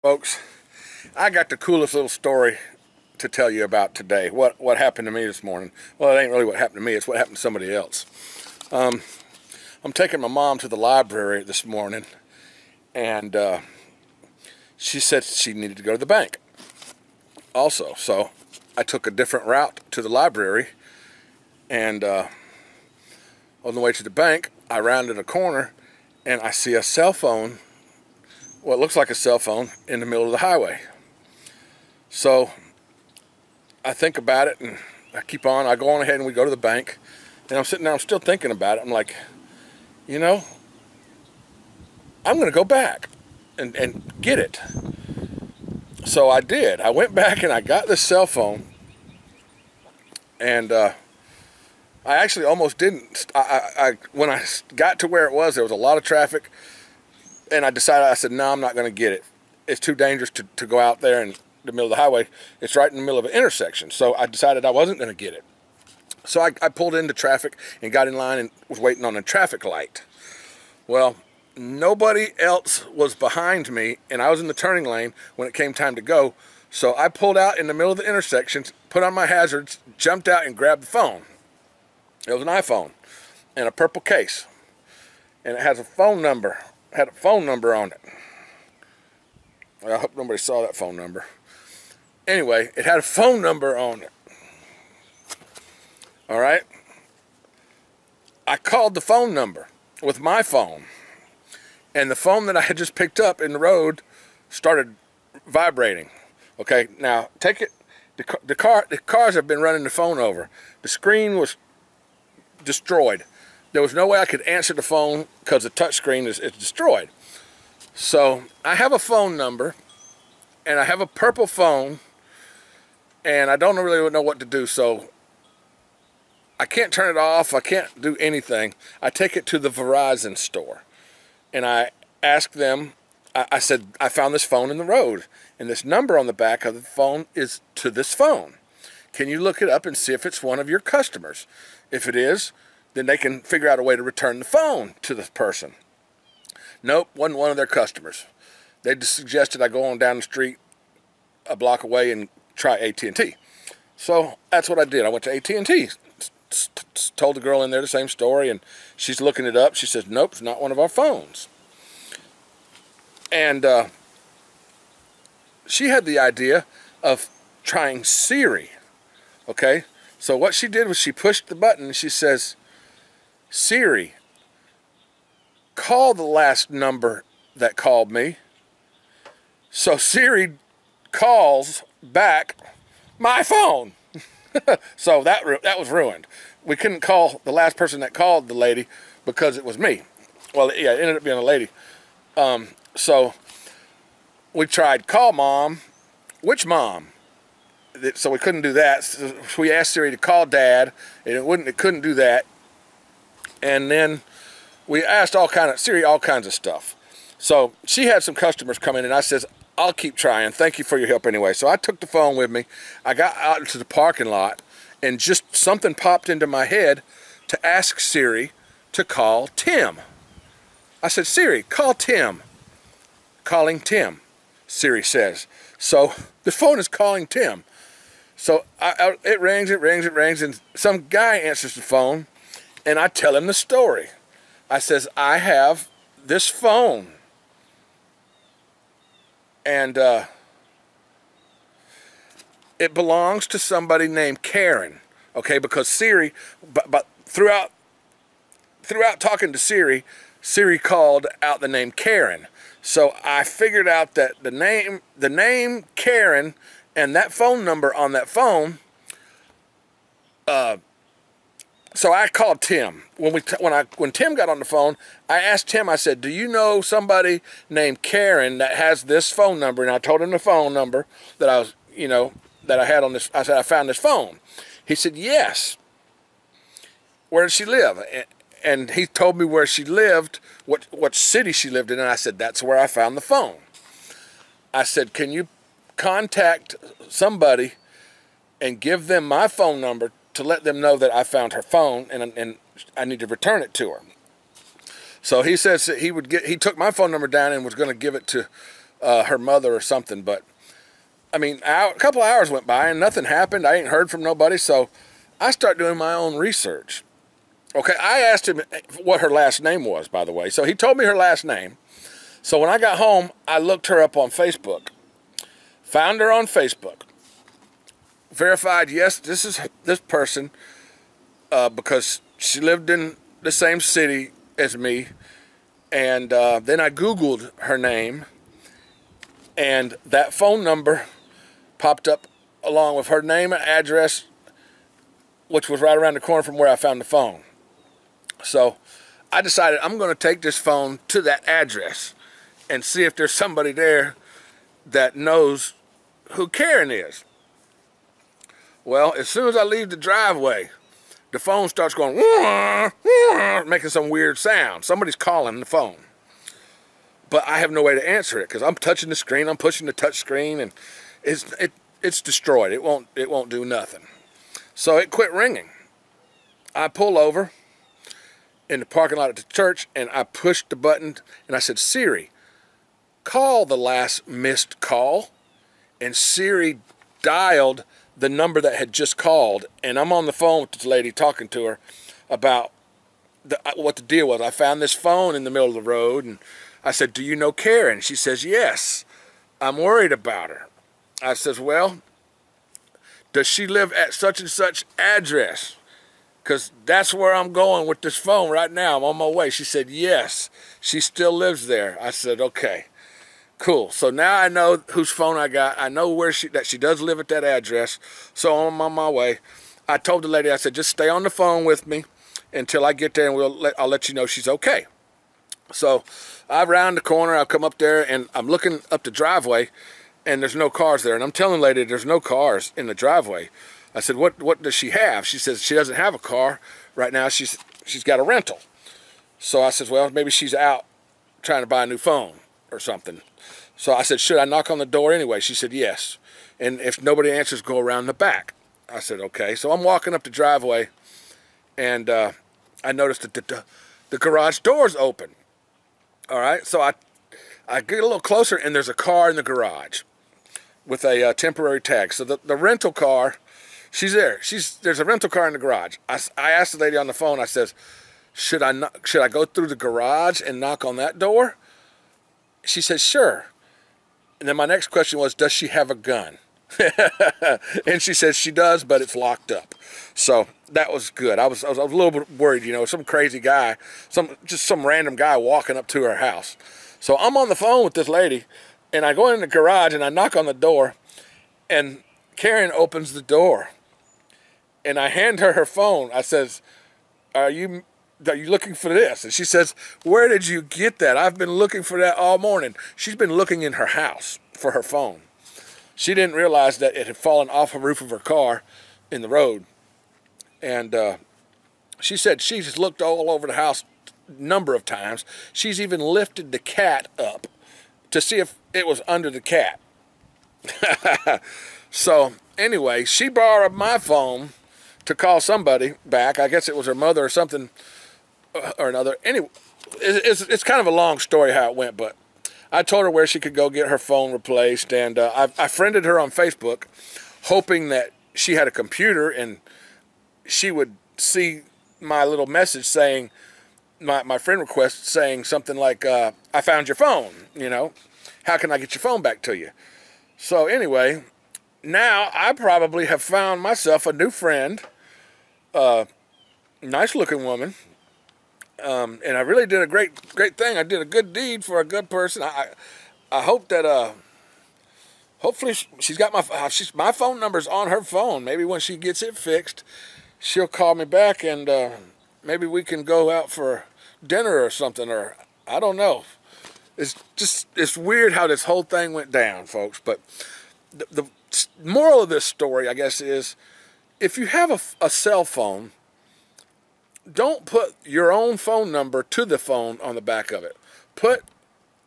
Folks, I got the coolest little story to tell you about today. What happened to me this morning? Well, it ain't really what happened to me. It's what happened to somebody else. I'm taking my mom to the library this morning, and she said she needed to go to the bank also. So I took a different route to the library, and on the way to the bank, I rounded a corner, and I see a cell phone, what looks like a cell phone, in the middle of the highway. So I think about it, and I keep on. I go on ahead, and we go to the bank. And I'm sitting there, I'm still thinking about it. I'm like, you know, I'm going to go back and get it. So I did. I went back, and I got this cell phone. And I actually almost didn't. When I got to where it was, there was a lot of traffic. And I decided, I said, no, I'm not going to get it. It's too dangerous to go out there in the middle of the highway. It's right in the middle of an intersection. So I decided I wasn't going to get it. So I pulled into traffic and got in line and was waiting on a traffic light. Well, nobody else was behind me, and I was in the turning lane when it came time to go. So I pulled out in the middle of the intersection, put on my hazards, jumped out and grabbed the phone. It was an iPhone in a purple case. And it has a phone number. Had a phone number on it. I hope nobody saw that phone number. Anyway, it had a phone number on it. All right? I called the phone number with my phone. And the phone that I had just picked up in the road started vibrating. Okay, now take it. The cars have been running the phone over. The screen was destroyed. There was no way I could answer the phone because the touch screen is destroyed. So I have a phone number, and I have a purple phone, and I don't really know what to do. So I can't turn it off. I can't do anything. I take it to the Verizon store, and I ask them. I said, I found this phone in the road, and this number on the back of the phone is to this phone. Can you look it up and see if it's one of your customers? If it is, then they can figure out a way to return the phone to the person. Nope, wasn't one of their customers. They just suggested I go on down the street a block away and try AT&T. So that's what I did. I went to AT&T, told the girl in there the same story, and she's looking it up. She says, nope, it's not one of our phones. And she had the idea of trying Siri, okay? So what she did was she pushed the button, and she says, Siri, call the last number that called me. So Siri calls back my phone. So that was ruined. We couldn't call the last person that called the lady because it was me. Well, yeah, it ended up being a lady. So we tried call mom. Which mom? So we couldn't do that. So we asked Siri to call dad, and it couldn't do that. And then we asked Siri all kinds of stuff. So she had some customers come in, and I says, I'll keep trying. Thank you for your help anyway. So I took the phone with me. I got out into the parking lot, and just something popped into my head to ask Siri to call Tim. I said, Siri, call Tim. Calling Tim, Siri says. So the phone is calling Tim. So it rings, and some guy answers the phone, and I tell him the story. I says, I have this phone, and it belongs to somebody named Karen, okay? Because Siri, but throughout talking to Siri, Siri called out the name Karen. So I figured out that the name Karen and that phone number on that phone. So I called Tim. When Tim got on the phone, I asked Tim, I said, do you know somebody named Karen that has this phone number? And I told him the phone number that I had on this. I said, I found this phone. He said, yes. Where did she live? And he told me where she lived, what city she lived in, and I said, that's where I found the phone. I said, can you contact somebody and give them my phone number to let them know that I found her phone and I need to return it to her. So he says that he took my phone number down and was going to give it to her mother or something. But I mean, a couple hours went by and nothing happened. I ain't heard from nobody, so I start doing my own research. Okay, I asked him what her last name was, by the way. So he told me her last name. So when I got home, I looked her up on Facebook. Found her on Facebook. Verified, yes, this is this person, because she lived in the same city as me. And then I Googled her name, and that phone number popped up along with her name and address, which was right around the corner from where I found the phone. So I decided I'm going to take this phone to that address and see if there's somebody there that knows who Karen is. Well, as soon as I leave the driveway, the phone starts going, wah, wah, making some weird sound. Somebody's calling the phone. But I have no way to answer it because I'm touching the screen, I'm pushing the touch screen, and it's destroyed. It won't do nothing. So it quit ringing. I pull over in the parking lot at the church, and I pushed the button, and I said, Siri, call the last missed call. And Siri dialed the number that had just called, and I'm on the phone with this lady talking to her about what the deal was. I found this phone in the middle of the road, and I said, do you know Karen? She says, yes, I'm worried about her. I says, well, does she live at such and such address? Because that's where I'm going with this phone right now. I'm on my way. She said, yes, she still lives there. I said, okay, cool. So now I know whose phone I got. I know where that she does live at that address. So I'm on my way. I told the lady, I said, just stay on the phone with me until I get there, and I'll let you know she's okay. So I round the corner. I come up there, and I'm looking up the driveway, and there's no cars there. And I'm telling the lady there's no cars in the driveway. I said, what does she have? She says she doesn't have a car right now. She's got a rental. So I said, well, maybe she's out trying to buy a new phone or something. So I said, should I knock on the door anyway? She said, yes. And if nobody answers, go around the back. I said, okay. So I'm walking up the driveway, and I noticed that the garage door's open. All right. So I get a little closer, and there's a car in the garage with a temporary tag. So the rental car, she's there. There's a rental car in the garage. I asked the lady on the phone, I says, should I go through the garage and knock on that door? She said, sure. And then my next question was, does she have a gun? And she said she does, but it's locked up. So that was good. I was a little bit worried, you know, some crazy guy, just some random guy walking up to her house. So I'm on the phone with this lady, and I go in the garage and I knock on the door, and Karen opens the door, and I hand her her phone. I says, are you looking for this? And she says, where did you get that? I've been looking for that all morning. She's been looking in her house for her phone. She didn't realize that it had fallen off the roof of her car in the road. And she said she's looked all over the house a number of times. She's even lifted the cat up to see if it was under the cat. So anyway, she borrowed my phone to call somebody back. I guess it was her mother or something or another. Anyway, it's kind of a long story how it went, but I told her where she could go get her phone replaced, and I friended her on Facebook, hoping that she had a computer and she would see my little message saying, my friend request saying something like, I found your phone, you know, how can I get your phone back to you? So anyway, now I probably have found myself a new friend, nice looking woman. And I really did a great thing. I did a good deed for a good person. I hope that hopefully she's got my phone number's on her phone. Maybe when she gets it fixed, she'll call me back, and maybe we can go out for dinner or something, or I don't know. It's weird how this whole thing went down, folks. But the moral of this story, I guess, is if you have a cell phone, don't put your own phone number to the phone on the back of it. Put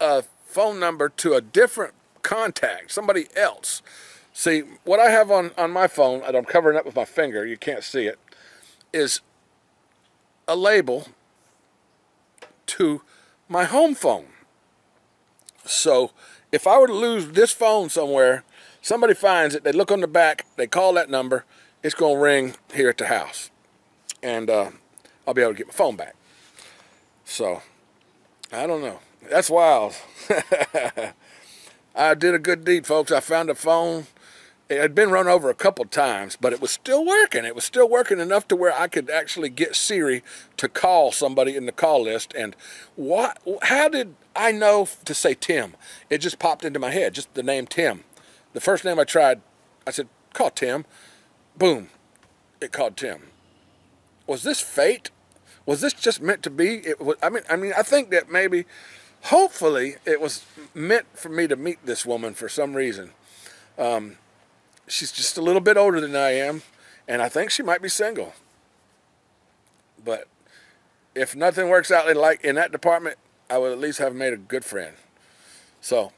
a phone number to a different contact, somebody else. See, what I have on my phone, and I'm covering up with my finger, you can't see it, is a label to my home phone. So if I were to lose this phone somewhere, somebody finds it, they look on the back, they call that number, it's going to ring here at the house. And I'll be able to get my phone back. So, I don't know. That's wild. I did a good deed, folks. I found a phone. It had been run over a couple times, but it was still working. It was still working enough to where I could actually get Siri to call somebody in the call list. And how did I know to say Tim? It just popped into my head, just the name Tim. The first name I tried, I said, call Tim. Boom, it called Tim. Was this fate? Was this just meant to be? It was, I mean, I think that maybe, hopefully, it was meant for me to meet this woman for some reason. She's just a little bit older than I am, and I think she might be single. But if nothing works out in that department, I would at least have made a good friend. So,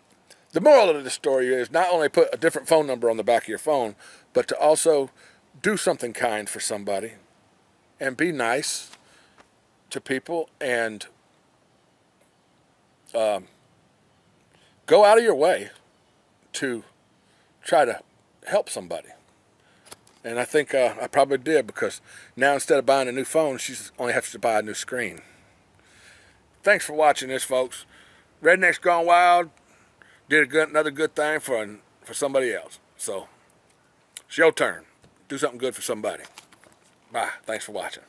the moral of the story is not only put a different phone number on the back of your phone, but to also do something kind for somebody and be nice to people and go out of your way to try to help somebody. And I think I probably did, because now instead of buying a new phone, she only has to buy a new screen. Thanks for watching this, folks. Rednecks Gone Wild did another good thing for somebody else. So it's your turn. Do something good for somebody. Bye. Thanks for watching.